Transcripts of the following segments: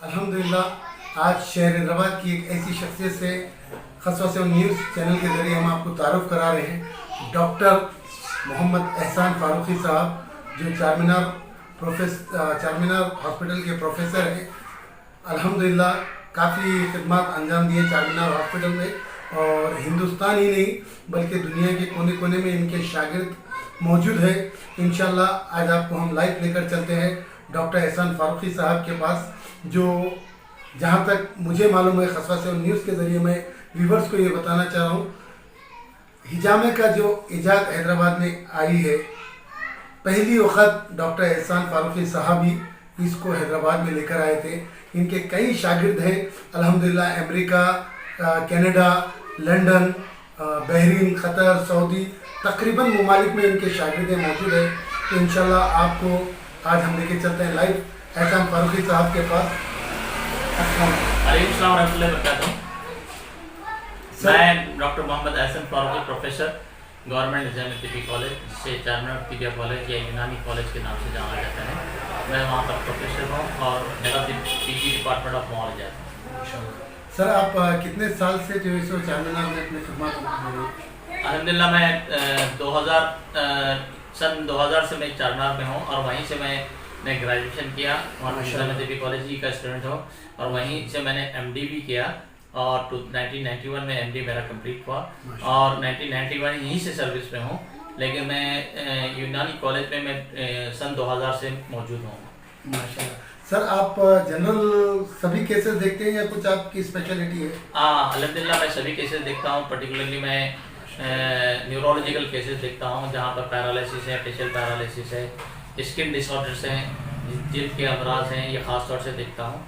अल्हम्दुलिल्लाह आज शहर हैदराबाद की एक ऐसी शख्सियत से खसवा से न्यूज़ चैनल के ज़रिए हम आपको तारुफ करा रहे हैं। डॉक्टर मोहम्मद एहसान फारूकी साहब जो चारमीनार हॉस्पिटल के प्रोफेसर हैं। अल्हम्दुलिल्लाह काफ़ी खिदमत अंजाम दिए चारमीनार हॉस्पिटल में और हिंदुस्तान ही नहीं बल्कि दुनिया के कोने कोने में इनके शागिर्द मौजूद है। इंशाल्लाह आज आपको हम लाइव लेकर चलते हैं डॉक्टर एहसान फारूकी साहब के पास, जो जहाँ तक मुझे मालूम है खसवा से न्यूज़ के ज़रिए मैं व्यूवर्स को ये बताना चाह रहा हूँ, हिजामे का जो इजाद हैदराबाद में आई है, पहली वक्त डॉक्टर एहसान फारूकी साहब ही इसको हैदराबाद में लेकर आए थे। इनके कई शागिर्द हैं अल्हम्दुलिल्लाह, America, Canada, London, Bahrain, Qatar, Saudi, तकरीबन ममालिक में इनके शागिर्द मौजूद हैं। तो इंशाल्लाह आपको आज हम लेके चलते हैं लाइव एहसान फारूकी साहब के पास। अस्सलाम वालेकुम वरहमतुल्लाह। मैं डॉक्टर मोहम्मद एहसान फारूकी, प्रोफेसर गवर्नमेंट निज़ामी तिब्बी कॉलेज से चारमीनार तिबिया कॉलेज या यूनानी कॉलेज के नाम से जाना जाता है। मैं वहाँ पर प्रोफेसर हूँ और मेरा पीजी डिपार्टमेंट ऑफ मॉलेज है। सर आप कितने साल से जो है सो चारमीनार में अपनी खिदमत? अल्हम्दुलिल्लाह मैं सन 2000 से मैं चारमीनार में हूँ और वहीं से मैंने ग्रेजुएशन किया और निज़ामी तिब्बी कॉलेज ही का स्टूडेंट हूँ और वहीं से मैंने एमडी भी किया और 1991 में एमडी मेरा कंप्लीट हुआ और 1991 यहीं से सर्विस में हूँ, लेकिन मैं यूनानी कॉलेज में मैं सन 2000 से मौजूद हूँ। माशाल्लाह। सर आप जनरल सभी केसेस देखते हैं या कुछ आपकी स्पेशलिटी है? अल्हम्दुलिल्लाह मैं सभी केसेस देखता हूँ। पर्टिकुलरली मैं न्यूरोलॉजिकल केसेस देखता हूँ जहाँ पर पैरालिसिस है, फेशियल पैरालिसिस है, स्किन डिसऑर्डर्स हैं, जिल्द के अमराज हैं, ये ख़ास तौर से देखता हूँ।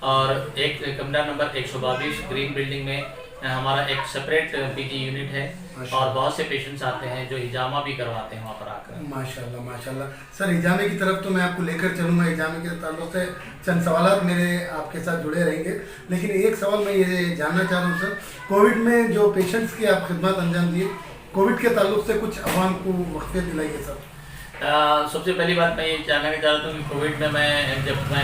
और एक कमरा नंबर 122 ग्रीन बिल्डिंग में हमारा एक सेपरेट पीजी यूनिट है और बहुत से पेशेंट्स आते हैं जो हिजामा भी करवाते हैं वहाँ पर आकर। माशाल्लाह माशाल्लाह। सर हिजामे की तरफ तो मैं आपको लेकर चलूँगा, हिजामे के ताल्लुक से चंद सवाल मेरे आपके साथ जुड़े रहेंगे, लेकिन एक सवाल मैं ये जानना चाह रहा हूँ सर, कोविड में जो पेशेंट्स की आप खिदमत अंजाम दिए, कोविड के ताल्लुक से कुछ अवाम को वक्फे दिलाइए सर। सबसे पहली बात मैं ये जानना चाहता हूँ कि कोविड में मैं जब मैं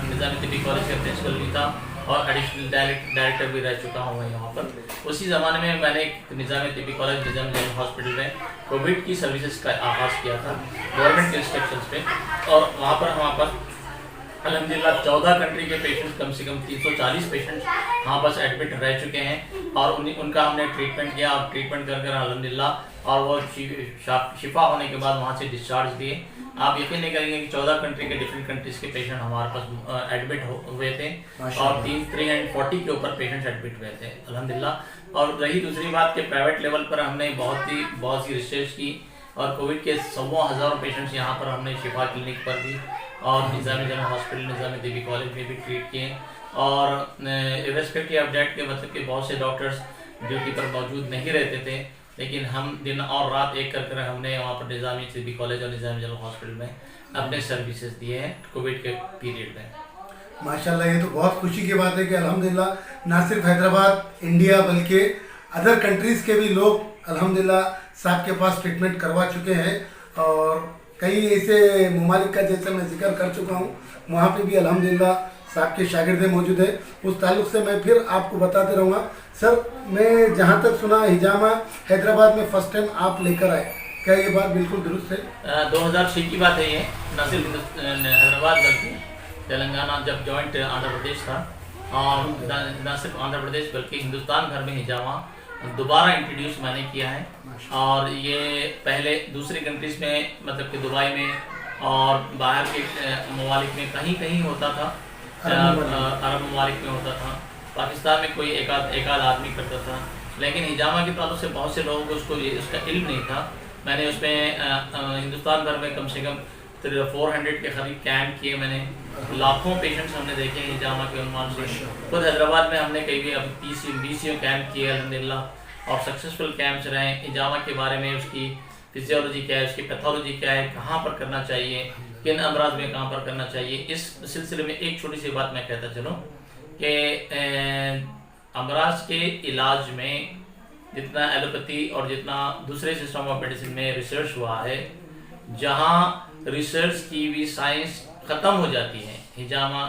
निज़ामी तिब्बी कॉलेज का प्रिंसिपल भी था और एडिशनल डायरेक्टर भी रह चुका हूँ यहाँ पर, उसी ज़माने में मैंने निज़ामी तिब्बी कॉलेज निज़ाम जनरल हॉस्पिटल में कोविड की सर्विसेज का आगाज़ किया था गवर्नमेंट के इंस्ट्रक्शंस पे और वहाँ पर हमारे पास अल्हम्दुलिल्लाह 14 कंट्री के पेशेंट्स, कम से कम 340 पेशेंट्स वहाँ पास एडमिट रह चुके हैं और उनका हमने ट्रीटमेंट किया और ट्रीटमेंट कर अल्हम्दुलिल्लाह और वो शिफा होने के बाद वहाँ से डिस्चार्ज दिए। आप यकीन नहीं करेंगे कि 14 कंट्री के डिफरेंट कंट्रीज के पेशेंट हमारे पास एडमिट हुए थे और 340 के ऊपर पेशेंट्स एडमिट हुए थे अल्हम्दुलिल्लाह। और रही दूसरी बात कि प्राइवेट लेवल पर हमने बहुत सी रिसर्च की और कोविड के 100,000 पेशेंट्स यहाँ पर हमने शिफा क्लिनिक पर भी और निज़ामी जनरल हॉस्पिटल निज़ामी तिब्बी कॉलेज में भी ट्रीट किए और इर्रेस्पेक्टिव ऑफ डेट के मतलब कि बहुत से डॉक्टर्स ड्यूटी पर मौजूद नहीं रहते थे, लेकिन हम दिन और रात एक कर हमने वहाँ पर निज़ामी तिब्बी कॉलेज और निज़ामी जनरल हॉस्पिटल में अपने सर्विसेज दिए हैं कोविड के पीरियड में। माशाल्लाह, ये तो बहुत खुशी की बात है कि अल्हम्दुलिल्लाह ना सिर्फ हैदराबाद, इंडिया, बल्कि अदर कंट्रीज़ के भी लोग अल्हम्दुलिल्लाह साहब के पास ट्रीटमेंट करवा चुके हैं और कई ऐसे ममालिक का जैसे मैं जिक्र कर चुका हूँ, वहाँ पे भी अल्हम्दुलिल्लाह साहब के शागिर्द मौजूद है। उस ताल्लुक से मैं फिर आपको बताते रहूँगा। सर मैं जहाँ तक सुना हिजामा हैदराबाद में फर्स्ट टाइम आप लेकर आए, क्या ये बात बिल्कुल दुरुस्त है? 2006 की बात है ये, न सिर्फ हैदराबाद बल्कि तेलंगाना जब जॉइंट आंध्र प्रदेश था और न सिर्फ आंध्र प्रदेश बल्कि हिंदुस्तान भर में हिजामा दोबारा इंट्रोड्यूस मैंने किया है और ये पहले दूसरी कंट्रीज़ में मतलब कि दुबई में और बाहर के ममालिक में कहीं कहीं होता था, अरब ममालिक में होता था, पाकिस्तान में कोई एक आध आदमी करता था, लेकिन हिजामा के ताल्लुक से बहुत से लोगों को उसका इल्म नहीं था। मैंने उसमें हिंदुस्तान भर में कम से कम 400 के करीब कैंप किए, मैंने लाखों पेशेंट्स हमने देखे हिजामा के उन्वान से। खुद हैदराबाद में हमने कई भी अभी 20 कैंप किए अल्हम्दुलिल्लाह और सक्सेसफुल कैंप्स रहे। हिजामा के बारे में उसकी फिजियोलॉजी क्या है, उसकी पैथोलॉजी क्या है, कहाँ पर करना चाहिए, किन अमराज में कहाँ पर करना चाहिए, इस सिलसिले में एक छोटी सी बात मैं कहता चलूँ कि अमराज के इलाज में जितना एलोपैथी और जितना दूसरे सिस्टम ऑफ मेडिसिन में रिसर्च हुआ है, जहाँ रिसर्च की भी साइंस ख़त्म हो जाती है, हिजामा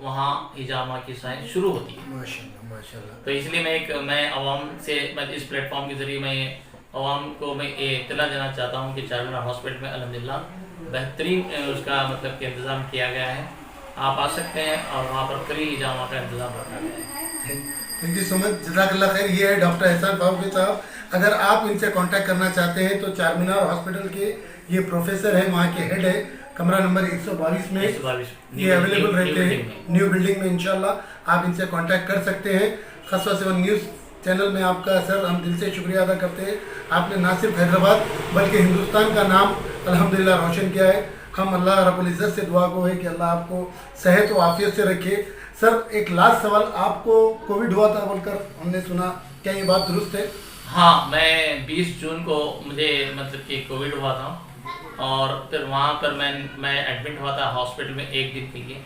वहाँ हिजामा की साइन शुरू होती है। माशाल्लाह माशाल्लाह। तो इसलिए मैं आवाम से मैं इस प्लेटफॉर्म के ज़रिए मैं आवाम को मैं ये इत्तला देना चाहता हूँ कि चारमीनार हॉस्पिटल में अल्हम्दुलिल्लाह बेहतरीन उसका मतलब कि इंतज़ाम किया गया है। आप आ सकते हैं और वहाँ पर फ्री हिजामा का इंतज़ाम रखा गया है। थैंक यू सो मच, जज़ाकल्लाह खैर। ये है डॉक्टर एहसान फारूकी साहब। अगर आप इनसे कांटेक्ट करना चाहते हैं तो चारमीनार हॉस्पिटल के ये प्रोफेसर है, वहाँ के हेड है, कमरा नंबर 122 में 122 ये अवेलेबल रहते हैं न्यू बिल्डिंग में। इंशाल्लाह आप इनसे कांटेक्ट कर सकते हैं। खसवा 7 न्यूज़ चैनल में आपका सर हम दिल से शुक्रिया अदा करते हैं। आपने ना सिर्फ हैदराबाद बल्कि हिंदुस्तान का नाम अल्हम्दुलिल्लाह रोशन किया है। हम अल्लाह रब्बुल इज़्ज़त से दुआ को है कि अल्लाह आपको सेहत व आफियत से रखे। सर एक लास्ट सवाल, आपको कोविड हुआ था बोलकर हमने सुना, क्या ये बात दुरुस्त है? हाँ, मैं 20 जून को मुझे मतलब कि कोविड हुआ था और फिर वहाँ पर मैं एडमिट हुआ था हॉस्पिटल में 1 दिन के लिए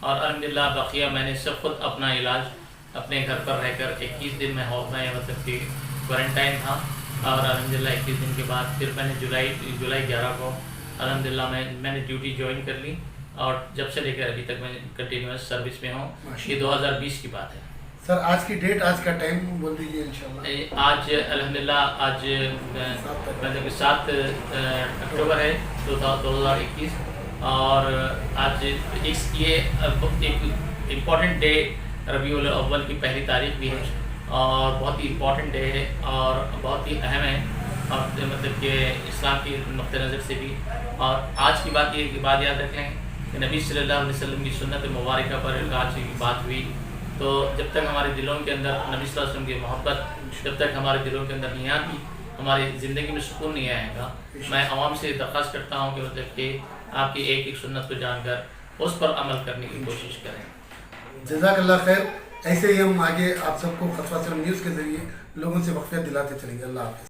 और अल्हम्दुलिल्लाह बकिया मैंने सब खुद अपना इलाज अपने घर पर रहकर 21 दिन में मतलब कि क्वारंटाइन था और अल्हम्दुलिल्लाह 21 दिन के बाद फिर मैंने जुलाई 11 को अल्हम्दुलिल्लाह मैंने ड्यूटी ज्वाइन कर ली और जब से लेकर अभी तक मैं कंटिन्यूस सर्विस में हूँ। ये 2020 की बात है। सर आज की डेट, आज का टाइम बोल दीजिए इंशाल्लाह। आज अल्हम्दुलिल्लाह आज मतलब कि 7 अक्टूबर है 2021 और आज ये एक इम्पॉर्टेंट डे रबीउल अव्वल की पहली तारीख भी है और बहुत ही इम्पॉर्टेंट डे है और बहुत ही अहम है और मतलब कि इस्लाम की नुक्ते नज़र से भी। और आज की बात याद रखें कि नबी सल्लल्लाहु अलैहि वसल्लम की सुन्नत मुबारक पर आज की बात हुई तो जब तक हमारे दिलों के अंदर नबी सल्लल्लाहु अलैहि वसल्लम की मोहब्बत जब तक हमारे दिलों के अंदर नहीं आती हमारी ज़िंदगी में सुकून नहीं आएगा। मैं आवाम से दरख्वास्त करता हूँ कि मतलब कि आपकी एक सुन्नत को जानकर उस पर अमल करने की कोशिश करें। जज़ाकल्लाह खैर। ऐसे ही हम आगे आप सबको खसवा 7 न्यूज़ के ज़रिए लोगों से वक़्फ़ियत दिलाते चलेंगे। अल्लाह हाफ़िज़।